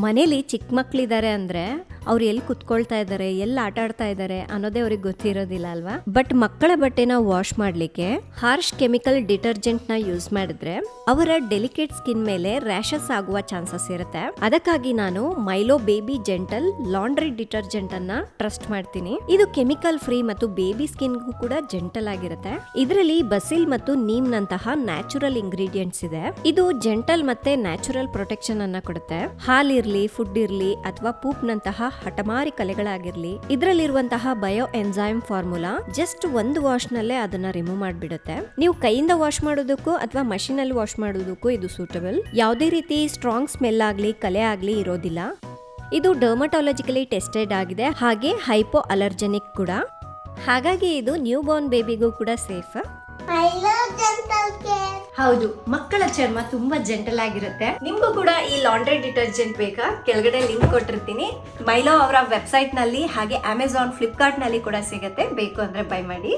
ಮನೇಲಿ ಚಿಕ್ಕ ಮಕ್ಳಿದ್ದಾರೆ ಅಂದ್ರೆ ಅವ್ರು ಎಲ್ಲಿ ಕುತ್ಕೊಳ್ತಾ ಇದ್ದಾರೆ, ಎಲ್ಲಿ ಆಟ ಆಡ್ತಾ ಇದ್ದಾರೆ ಅನ್ನೋದೇ ಅವ್ರಿಗೆ ಗೊತ್ತಿರೋದಿಲ್ಲ ಅಲ್ವಾ. ಬಟ್ ಮಕ್ಕಳ ಬಟ್ಟೆನ ವಾಶ್ ಮಾಡ್ಲಿಕ್ಕೆ ಹಾರ್ಶ್ ಕೆಮಿಕಲ್ ಡಿಟರ್ಜೆಂಟ್ ನ ಯೂಸ್ ಮಾಡಿದ್ರೆ ಅವರ ಡೆಲಿಕೇಟ್ ಸ್ಕಿನ್ ಮೇಲೆ ರ್ಯಾಷಸ್ ಆಗುವ ಚಾನ್ಸಸ್ ಇರುತ್ತೆ. ಅದಕ್ಕಾಗಿ ನಾನು Milo baby gentle laundry detergent ಅನ್ನ ಟ್ರಸ್ಟ್ ಮಾಡ್ತೀನಿ. ಇದು ಕೆಮಿಕಲ್ ಫ್ರೀ ಮತ್ತು ಬೇಬಿ ಸ್ಕಿನ್ಗೂ ಕೂಡ ಜೆಂಟಲ್ ಆಗಿರುತ್ತೆ. ಇದರಲ್ಲಿ ಬಸಿಲ್ ಮತ್ತು ನೀಮ್ ನಂತಹ ನ್ಯಾಚುರಲ್ ಇಂಗ್ರೀಡಿಯೆಂಟ್ಸ್ ಇದೆ. ಇದು ಜೆಂಟಲ್ ಮತ್ತೆ ನ್ಯಾಚುರಲ್ ಪ್ರೊಟೆಕ್ಷನ್ ಅನ್ನ ಕೊಡುತ್ತೆ. ಹಾಲಿರ್ಲಿ, ಫುಡ್ ಇರ್ಲಿ ಅಥವಾ ಪೂಪ್ ನಂತಹ ಹಠಮಾರಿ ಕಲೆಗಳಾಗಿರ್ಲಿ, ಇದರಲ್ಲಿರುವಂತಹ ಬಯೋ ಎನ್ಸೈಮ್ ಫಾರ್ಮುಲಾ ಜಸ್ಟ್ ಒಂದು ವಾಶ್ ನಲ್ಲೇ ಅದನ್ನ ರಿಮೂವ್ ಮಾಡಿಬಿಡುತ್ತೆ. ನೀವು ಕೈಯಿಂದ ವಾಶ್ ಮಾಡೋದಕ್ಕೂ ಅಥವಾ ಮಷೀನ್ ಅಲ್ಲಿ ವಾಶ್ ಮಾಡೋದಕ್ಕೂ ಇದು ಸೂಟಬಲ್. ಯಾವುದೇ ರೀತಿ ಸ್ಟ್ರಾಂಗ್ ಸ್ಮೆಲ್ ಆಗ್ಲಿ, ಕಲೆ ಆಗ್ಲಿ ಇರೋದಿಲ್ಲ. ಇದು ಡರ್ಮಟಾಲಜಿಕಲಿ ಟೆಸ್ಟೆಡ್ ಆಗಿದೆ, ಹಾಗೆ ಹೈಪೋ ಅಲರ್ಜೆನಿಕ್ ಕೂಡ. ಹಾಗಾಗಿ ಇದು ನ್ಯೂ ಬಾರ್ನ್ ಬೇಬಿಗೂ ಕೂಡ ಸೇಫ್. ಹೌದು, ಮಕ್ಕಳ ಚರ್ಮ ತುಂಬಾ ಜೆಂಟಲ್ ಆಗಿರುತ್ತೆ. ನಿಮ್ಗೂ ಕೂಡ ಈ ಲಾಂಡ್ರಿ ಡಿಟರ್ಜೆಂಟ್ ಬೇಕಾ? ಕೆಳಗಡೆ ಲಿಂಕ್ ಕೊಟ್ಟಿರ್ತೀನಿ. ಮೈಲೋ ಅವರ ವೆಬ್ಸೈಟ್ ನಲ್ಲಿ ಹಾಗೆ ಅಮೆಜಾನ್, ಫ್ಲಿಪ್ಕಾರ್ಟ್ ನಲ್ಲಿ ಕೂಡ ಸಿಗುತ್ತೆ. ಬೇಕು ಅಂದ್ರೆ ಬೈ ಮಾಡಿ.